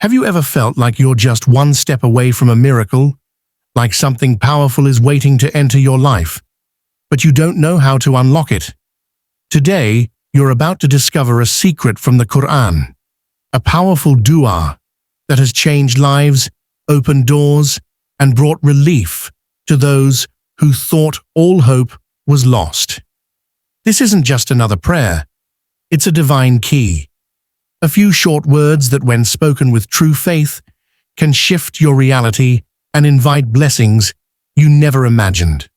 Have you ever felt like you're just one step away from a miracle, like something powerful is waiting to enter your life, but you don't know how to unlock it? Today, you're about to discover a secret from the Qur'an, a powerful dua that has changed lives, opened doors, and brought relief to those who thought all hope was lost. This isn't just another prayer, it's a divine key. A few short words that, when spoken with true faith, can shift your reality and invite blessings you never imagined.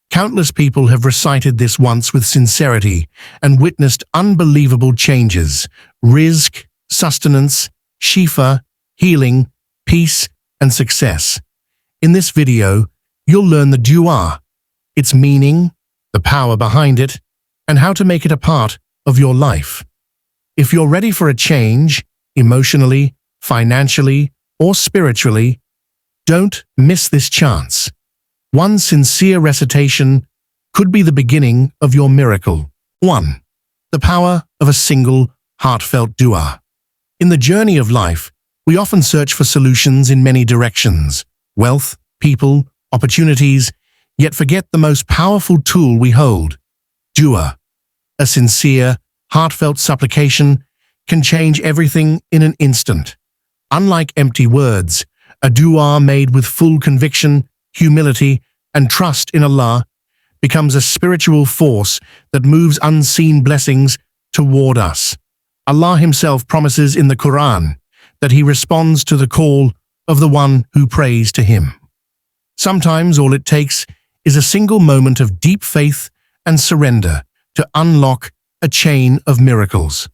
Countless people have recited this once with sincerity and witnessed unbelievable changes: rizq, sustenance, shifa, healing, peace, and success. In this video, you'll learn the dua, its meaning, the power behind it, and how to make it a part of your life. If you're ready for a change, emotionally, financially, or spiritually, don't miss this chance. One sincere recitation could be the beginning of your miracle. 1. The power of a single, heartfelt dua. In the journey of life, we often search for solutions in many directions: wealth, people, opportunities, yet forget the most powerful tool we hold: dua. A sincere, heartfelt supplication can change everything in an instant. Unlike empty words, a dua made with full conviction, humility, and trust in Allah becomes a spiritual force that moves unseen blessings toward us. Allah Himself promises in the Qur'an that He responds to the call of the one who prays to Him. Sometimes all it takes is a single moment of deep faith and surrender to unlock a chain of miracles.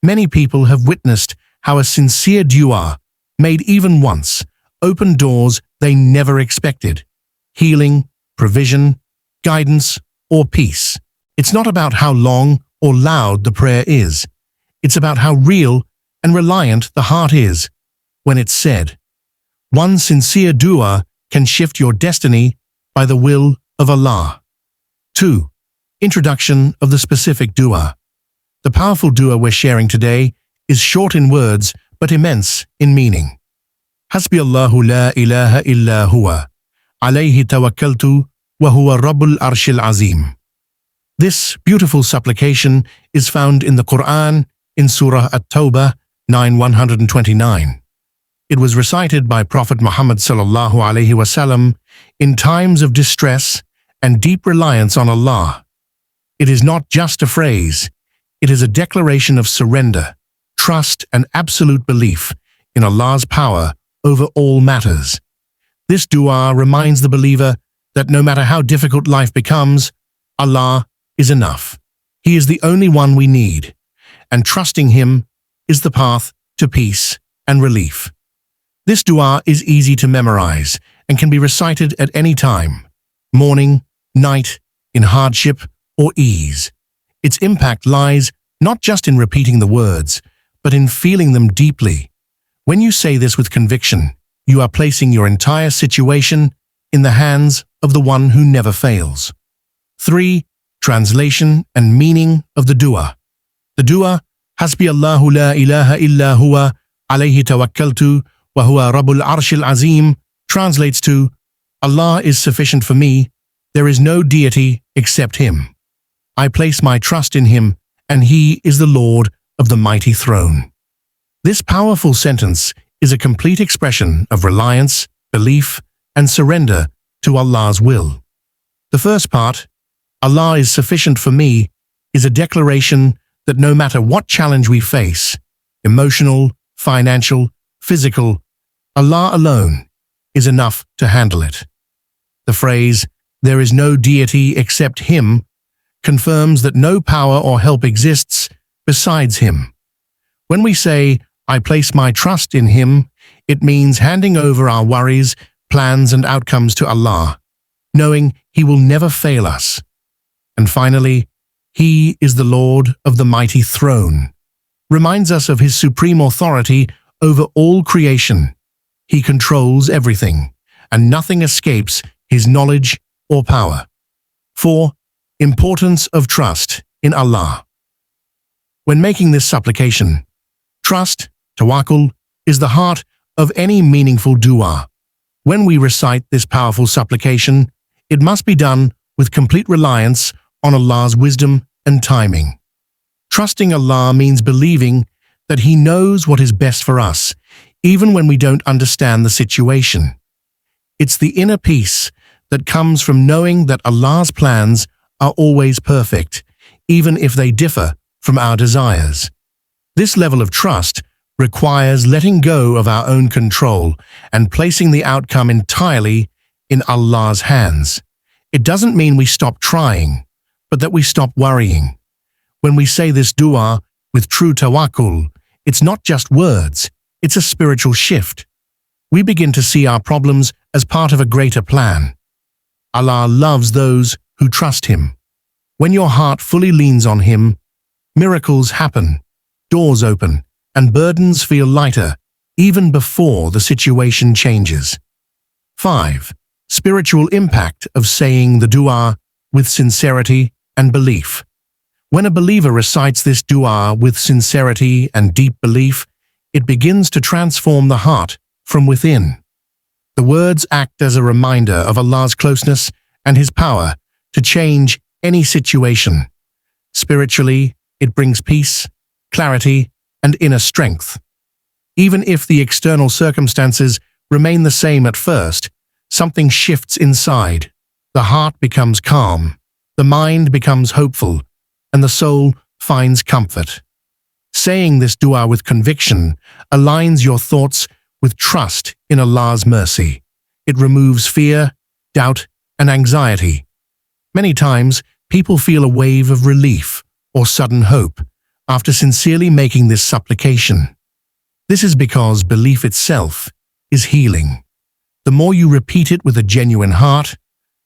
Many people have witnessed how a sincere dua, made even once, opened doors they never expected: healing, provision, guidance, or peace. It's not about how long or loud the prayer is. It's about how real and reliant the heart is when it's said. One sincere dua can shift your destiny by the will of Allah. 2. Introduction of the specific dua. The powerful dua we're sharing today is short in words but immense in meaning. Hasbiyallahu la ilaha illa huwa, alayhi tawakkaltu wa huwa rabbul arshil azim. This beautiful supplication is found in the Qur'an in Surah At-Tawbah 9:129. It was recited by Prophet Muhammad sallallahu alaihi wasallam in times of distress and deep reliance on Allah. It is not just a phrase, it is a declaration of surrender, trust, and absolute belief in Allah's power over all matters. This dua reminds the believer that no matter how difficult life becomes, Allah is enough. He is the only one we need, and trusting Him is the path to peace and relief. This dua is easy to memorize and can be recited at any time: morning, night, in hardship, or ease. Its impact lies not just in repeating the words, but in feeling them deeply. When you say this with conviction, you are placing your entire situation in the hands of the one who never fails. 3. Translation and meaning of the dua. The dua, Hasbiyallahu la ilaha illa huwa, alayhi tawakkaltu wa huwa rabbul arshil azim, translates to, Allah is sufficient for me, there is no deity except Him. I place my trust in Him, and He is the Lord of the mighty throne. This powerful sentence is a complete expression of reliance, belief, and surrender to Allah's will. The first part, Allah is sufficient for me, is a declaration that no matter what challenge we face, emotional, financial, physical, Allah alone is enough to handle it. The phrase, "There is no deity except Him," confirms that no power or help exists besides Him. When we say, "I place my trust in Him," it means handing over our worries, plans, and outcomes to Allah, knowing He will never fail us. And finally, He is the Lord of the mighty throne, reminds us of His supreme authority over all creation. He controls everything, and nothing escapes His knowledge or power. 4. Importance of trust in Allah. When making this supplication, trust, tawakkul, is the heart of any meaningful dua. When we recite this powerful supplication, it must be done with complete reliance on Allah's wisdom and timing. Trusting Allah means believing that He knows what is best for us, even when we don't understand the situation. It's the inner peace that comes from knowing that Allah's plans are always perfect, even if they differ from our desires. This level of trust requires letting go of our own control and placing the outcome entirely in Allah's hands. It doesn't mean we stop trying, but that we stop worrying. When we say this dua with true tawakkul, it's not just words, it's a spiritual shift. We begin to see our problems as part of a greater plan. Allah loves those who trust Him. When your heart fully leans on Him, miracles happen, doors open, and burdens feel lighter even before the situation changes. 5. Spiritual impact of saying the dua with sincerity and belief. When a believer recites this dua with sincerity and deep belief, it begins to transform the heart from within. The words act as a reminder of Allah's closeness and His power to change any situation. Spiritually, it brings peace, clarity, and inner strength. Even if the external circumstances remain the same at first, something shifts inside. The heart becomes calm, the mind becomes hopeful, and the soul finds comfort. Saying this dua with conviction aligns your thoughts with trust in Allah's mercy. It removes fear, doubt, and anxiety. Many times, people feel a wave of relief or sudden hope after sincerely making this supplication. This is because belief itself is healing. The more you repeat it with a genuine heart,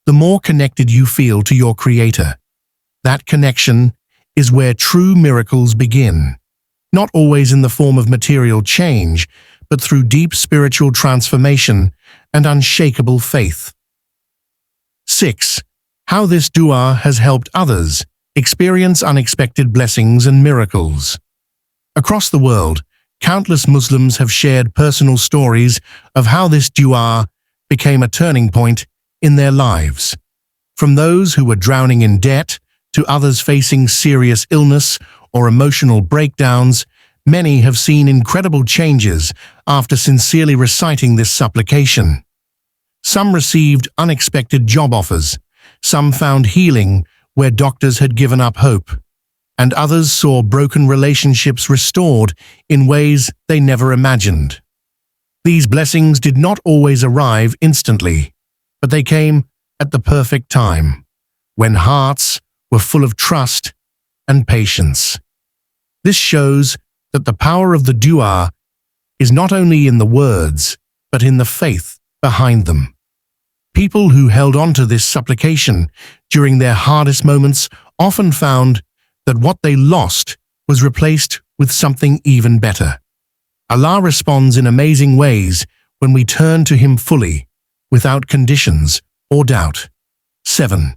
the more connected you feel to your Creator. That connection is where true miracles begin, not always in the form of material change, but through deep spiritual transformation and unshakable faith. 6. How this dua has helped others experience unexpected blessings and miracles. Across the world, countless Muslims have shared personal stories of how this dua became a turning point in their lives. From those who were drowning in debt to others facing serious illness or emotional breakdowns, many have seen incredible changes after sincerely reciting this supplication. Some received unexpected job offers, some found healing where doctors had given up hope, and others saw broken relationships restored in ways they never imagined. These blessings did not always arrive instantly, but they came at the perfect time, when hearts were full of trust and patience. This shows that the power of the dua is not only in the words, but in the faith behind them. People who held on to this supplication during their hardest moments often found that what they lost was replaced with something even better. Allah responds in amazing ways when we turn to Him fully, without conditions or doubt. 7.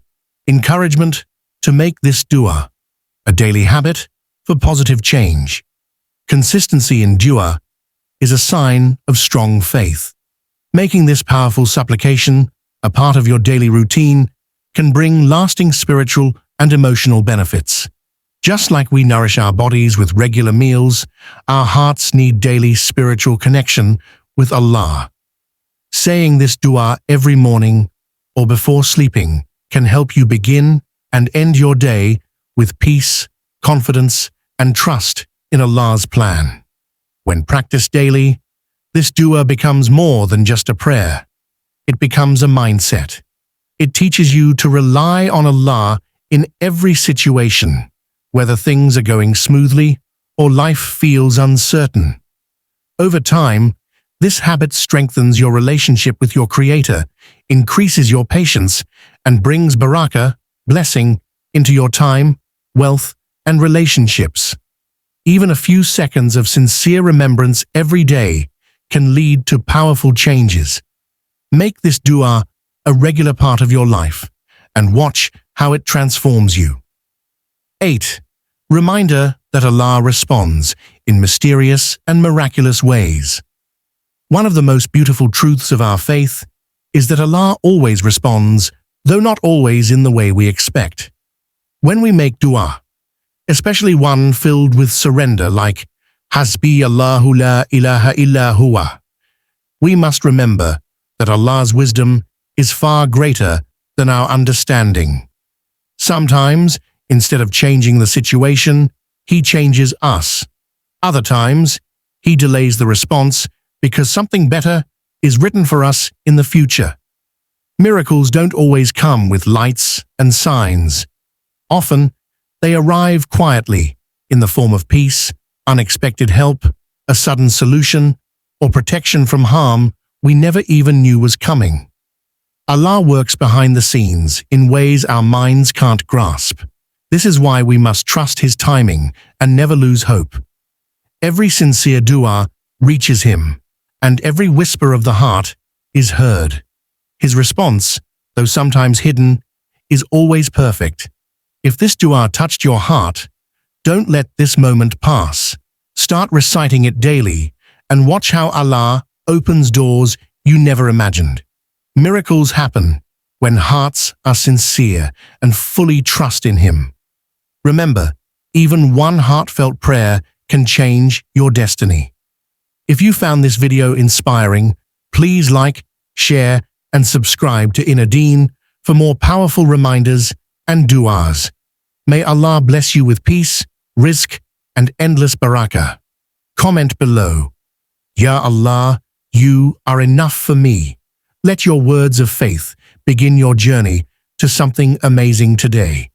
Encouragement to make this dua a daily habit for positive change. Consistency in dua is a sign of strong faith. Making this powerful supplication a part of your daily routine can bring lasting spiritual and emotional benefits. Just like we nourish our bodies with regular meals, our hearts need daily spiritual connection with Allah. Saying this dua every morning or before sleeping can help you begin and end your day with peace, confidence, and trust in Allah's plan. When practiced daily, this dua becomes more than just a prayer. It becomes a mindset. It teaches you to rely on Allah in every situation, whether things are going smoothly or life feels uncertain. Over time, this habit strengthens your relationship with your Creator, increases your patience, and brings barakah, blessing, into your time, wealth, and relationships. Even a few seconds of sincere remembrance every day can lead to powerful changes. Make this dua a regular part of your life and watch how it transforms you. 8. Reminder that Allah responds in mysterious and miraculous ways. One of the most beautiful truths of our faith is that Allah always responds, though not always in the way we expect. When we make dua, especially one filled with surrender like hasbiyallah la ilaha illa huwa, we must remember that Allah's wisdom is far greater than our understanding. Sometimes, instead of changing the situation, He changes us. Other times, He delays the response because something better is written for us in the future. Miracles don't always come with lights and signs. Often, they arrive quietly in the form of peace, unexpected help, a sudden solution, or protection from harm we never even knew was coming. Allah works behind the scenes in ways our minds can't grasp. This is why we must trust His timing and never lose hope. Every sincere dua reaches Him, and every whisper of the heart is heard. His response, though sometimes hidden, is always perfect. If this dua touched your heart, don't let this moment pass. Start reciting it daily and watch how Allah opens doors you never imagined. Miracles happen when hearts are sincere and fully trust in Him. Remember, even one heartfelt prayer can change your destiny. If you found this video inspiring, please like, share, and subscribe to Ineer Deen for more powerful reminders and du'as. May Allah bless you with peace, rizq, and endless barakah. Comment below. Ya Allah, you are enough for me. Let your words of faith begin your journey to something amazing today.